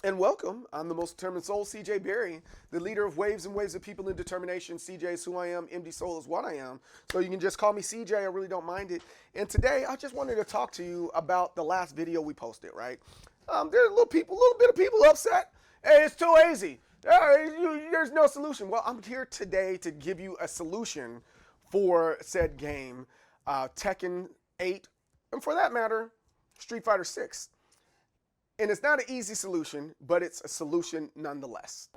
And welcome. I'm the most determined soul, CJ Berry, the leader of waves and waves of people in determination. CJ is who I am. MD Soul is what I am. So you can just call me CJ. I really don't mind it. And today, I just wanted to talk to you about the last video we posted. Right? There's a little bit of people upset. Hey, it's too easy. There's no solution. Well, I'm here today to give you a solution for said game, Tekken 8, and for that matter, Street Fighter 6. And it's not an easy solution, but it's a solution nonetheless.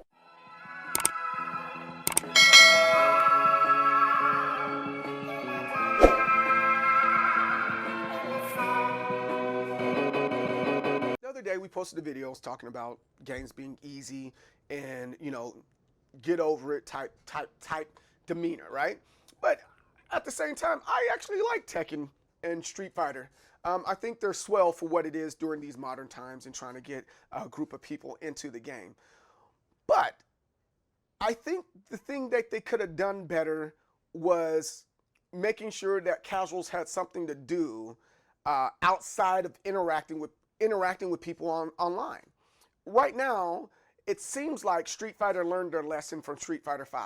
The other day we posted a video talking about games being easy and, get over it type demeanor, right? But at the same time, I actually like Tekken and Street Fighter. I think they're swell for what it is during these modern times and trying to get a group of people into the game. But I think the thing that they could have done better was making sure that casuals had something to do outside of interacting with people online. Right now, it seems like Street Fighter learned their lesson from Street Fighter V.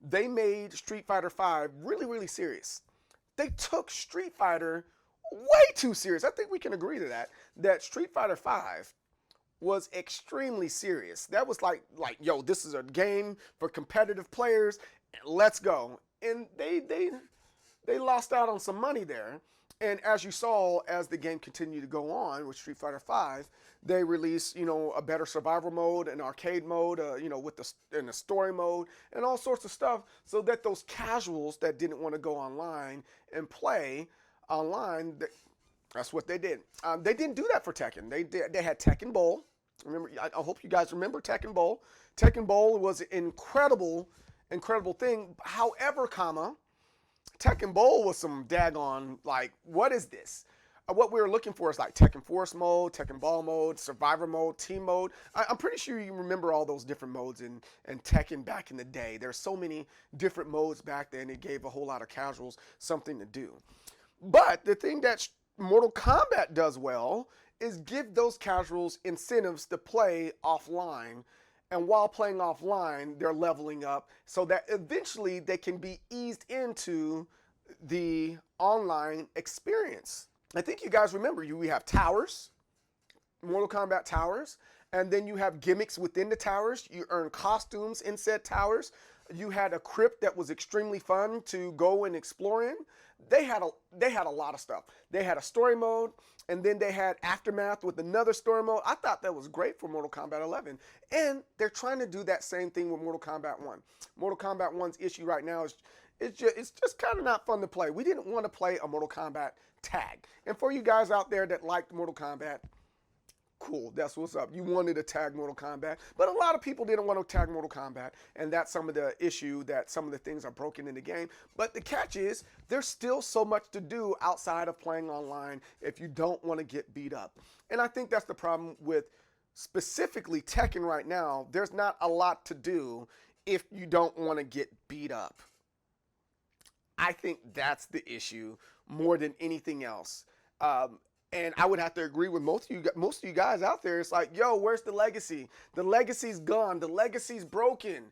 They made Street Fighter V really, really serious. They took Street Fighter way too serious. I think we can agree to that Street Fighter V was extremely serious. That was like, yo, this is a game for competitive players. Let's go. And they lost out on some money there. And as you saw, as the game continued to go on with Street Fighter V, they released, a better survival mode, an arcade mode, in a story mode, and all sorts of stuff, so that those casuals that didn't want to go online and play online, that's what they did. They didn't do that for Tekken. They had Tekken Bowl. Remember, I hope you guys remember Tekken Bowl. Tekken Bowl was an incredible thing. However, Tekken Bowl was some daggone, what is this? What we were looking for is like Tekken Force mode, Tekken Ball mode, Survivor mode, Team mode. I'm pretty sure you remember all those different modes in Tekken back in the day. There's so many different modes back then. It gave a whole lot of casuals something to do. But the thing that Mortal Kombat does well is give those casuals incentives to play offline. And while playing offline, they're leveling up so that eventually they can be eased into the online experience. I think you guys remember, we have towers, Mortal Kombat towers, and then you have gimmicks within the towers. You earn costumes in said towers. You had a crypt that was extremely fun to go and explore in. They had a lot of stuff. They had a story mode, and then they had Aftermath with another story mode. I thought that was great for Mortal Kombat 11. And they're trying to do that same thing with Mortal Kombat 1. Mortal Kombat 1's issue right now is it's just kind of not fun to play. We didn't want to play a Mortal Kombat tag. And for you guys out there that liked Mortal Kombat, cool, that's what's up. You wanted to tag Mortal Kombat, but a lot of people didn't want to tag Mortal Kombat, and that's some of the issue, that some of the things are broken in the game. But the catch is, there's still so much to do outside of playing online if you don't want to get beat up. And I think that's the problem with specifically Tekken right now. There's not a lot to do if you don't want to get beat up. I think that's the issue more than anything else. And I would have to agree with most of you guys out there. It's like, yo, where's the legacy? The legacy's gone. The legacy's broken.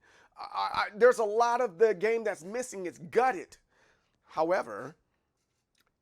There's a lot of the game that's missing. It's gutted. However,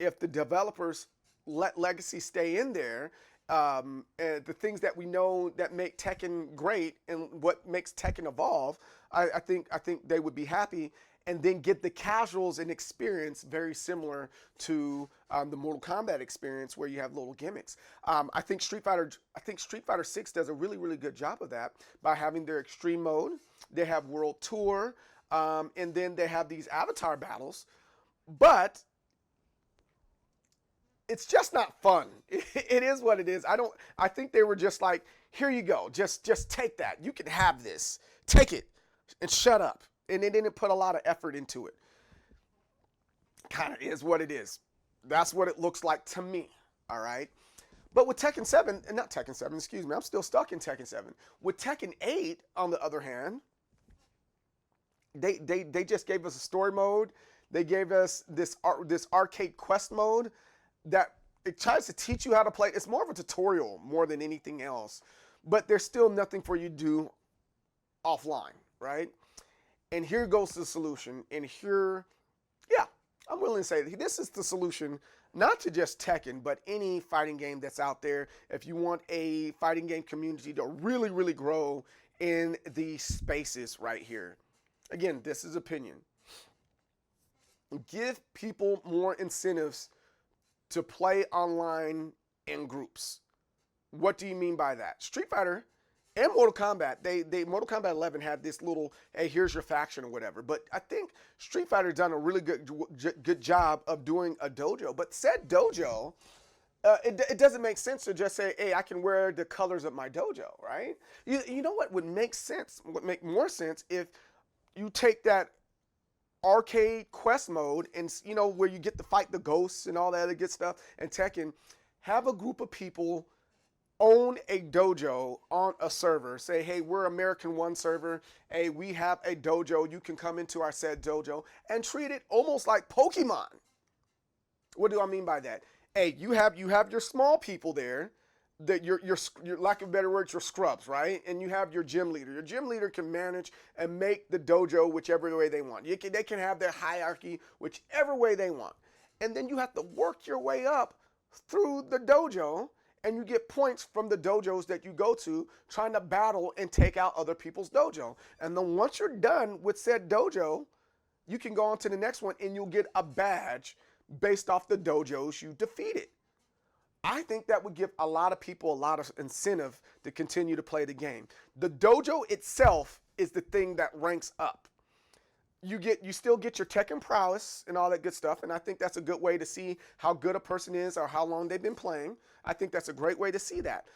if the developers let legacy stay in there, and the things that we know that make Tekken great and what makes Tekken evolve, I think they would be happy. And then get the casuals an experience very similar to the Mortal Kombat experience, where you have little gimmicks. I think Street Fighter 6 does a really, really good job of that by having their extreme mode. They have World Tour, and then they have these avatar battles. But it's just not fun. It is what it is. I think they were just like, here you go, just take that. You can have this. Take it and shut up. And they didn't put a lot of effort into it. Kind of is what it is. That's what it looks like to me. All right. But with Tekken 7, not Tekken 7, excuse me, I'm still stuck in Tekken 7. With Tekken 8, on the other hand, they just gave us a story mode. They gave us this arcade quest mode that it tries to teach you how to play. It's more of a tutorial more than anything else. but there's still nothing for you to do offline, right? And here goes the solution. And here, yeah, I'm willing to say that this is the solution, not to just Tekken, but any fighting game that's out there. If you want a fighting game community to really, really grow in these spaces right here. Again, this is opinion. Give people more incentives to play online in groups. What do you mean by that? Street Fighter and Mortal Kombat, Mortal Kombat 11 had this little, hey, here's your faction or whatever. But I think Street Fighter's done a really good job of doing a dojo. But said dojo, it doesn't make sense to just say, hey, I can wear the colors of my dojo, right? You know what would make sense, would make more sense if you take that arcade quest mode and, you know, where you get to fight the ghosts and all that other good stuff, and Tekken, have a group of people own a dojo on a server. Say, hey, we're American One server. Hey, we have a dojo. You can come into our said dojo, and treat it almost like Pokemon. What do I mean by that? Hey, you have your small people there, that your lack of better words, your scrubs, right? And you have your gym leader. Your gym leader can manage and make the dojo whichever way they want. They can have their hierarchy whichever way they want. And then you have to work your way up through the dojo, and you get points from the dojos that you go to trying to battle and take out other people's dojo. And then once you're done with said dojo, you can go on to the next one and you'll get a badge based off the dojos you defeated. I think that would give a lot of people a lot of incentive to continue to play the game. The dojo itself is the thing that ranks up. You still get your Tekken prowess and all that good stuff, and I think that's a good way to see how good a person is or how long they've been playing. I think that's a great way to see that.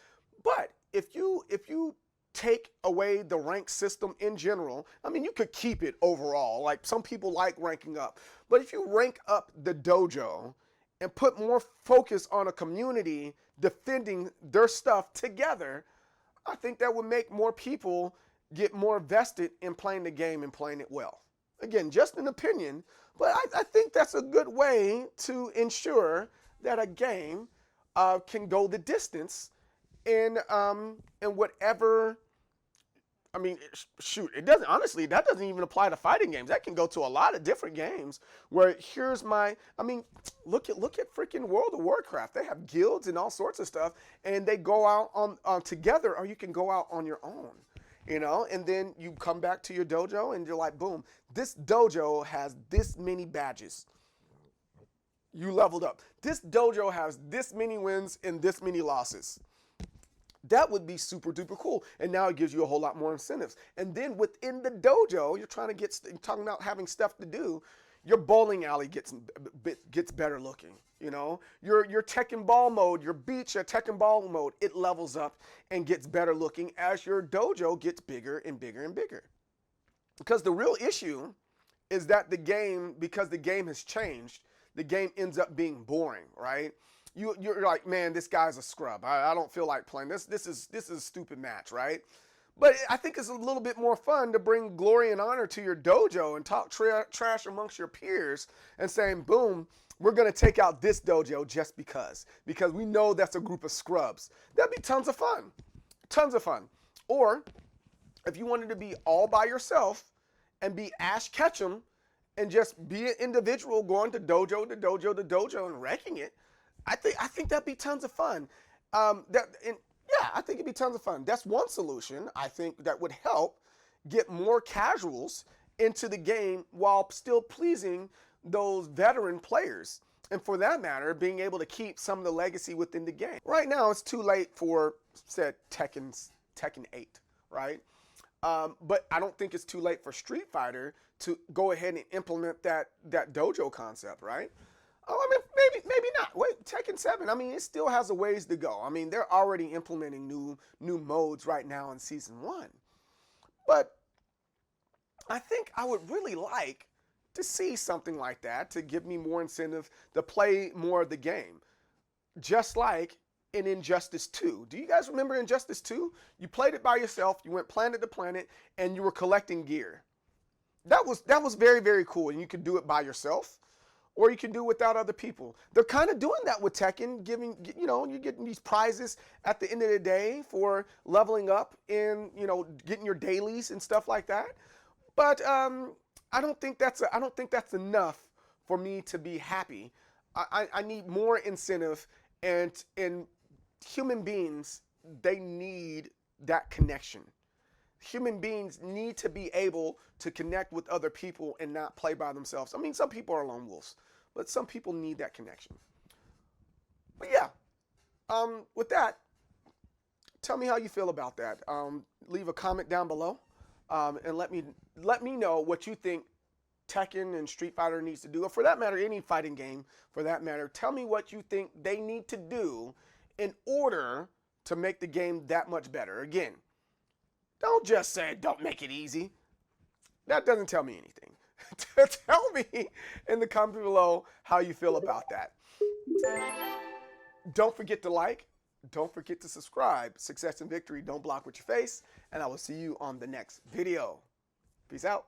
But if you take away the rank system in general, I mean, you could keep it overall. Like, some people like ranking up. But if you rank up the dojo and put more focus on a community defending their stuff together, I think that would make more people get more vested in playing the game and playing it well. Again, just an opinion, but I think that's a good way to ensure that a game can go the distance in whatever. I mean, shoot, it doesn't, honestly, that doesn't even apply to fighting games. That can go to a lot of different games where look at freaking World of Warcraft. They have guilds and all sorts of stuff, and they go out on together, or you can go out on your own. You know, and then you come back to your dojo and you're like, boom, this dojo has this many badges. You leveled up. This dojo has this many wins and this many losses. That would be super duper cool. And now it gives you a whole lot more incentives. And then within the dojo, you're talking about having stuff to do. Your bowling alley gets better looking. You know, your Tekken ball mode, your beach, your Tekken ball mode, it levels up and gets better looking as your dojo gets bigger and bigger and bigger. Because the real issue is that because the game has changed, the game ends up being boring, right? You're like, man, this guy's a scrub. I don't feel like playing this. This is a stupid match, right? But I think it's a little bit more fun to bring glory and honor to your dojo and talk trash amongst your peers and saying, boom, we're going to take out this dojo just because we know that's a group of scrubs. That'd be tons of fun. Tons of fun. Or if you wanted to be all by yourself and be Ash Ketchum and just be an individual going to dojo to dojo to dojo and wrecking it, I think that'd be tons of fun. I think it'd be tons of fun. That's one solution, I think, that would help get more casuals into the game while still pleasing those veteran players. And for that matter, being able to keep some of the legacy within the game. Right now, it's too late for, said, Tekken 8, right? But I don't think it's too late for Street Fighter to go ahead and implement that dojo concept, right? Oh, I mean, maybe not. Wait, Tekken 7, I mean, it still has a ways to go. I mean, they're already implementing new modes right now in Season 1. But I think I would really like to see something like that to give me more incentive to play more of the game. Just like in Injustice 2. Do you guys remember Injustice 2? You played it by yourself, you went planet to planet, and you were collecting gear. That was very, very cool, and you could do it by yourself. or you can do without other people. They're kind of doing that with Tekken, giving, you know, you're getting these prizes at the end of the day for leveling up and, you know, getting your dailies and stuff like that. But I don't think that's enough for me to be happy. I need more incentive, and human beings, they need that connection. Human beings need to be able to connect with other people and not play by themselves. I mean, some people are lone wolves, but some people need that connection. But yeah, with that, tell me how you feel about that. Leave a comment down below, and let me know what you think Tekken and Street Fighter needs to do, or for that matter, any fighting game for that matter. Tell me what you think they need to do in order to make the game that much better. Again, don't just say, don't make it easy. That doesn't tell me anything. Tell me in the comments below how you feel about that. Don't forget to like. Don't forget to subscribe. Success and victory don't block with your face. And I will see you on the next video. Peace out.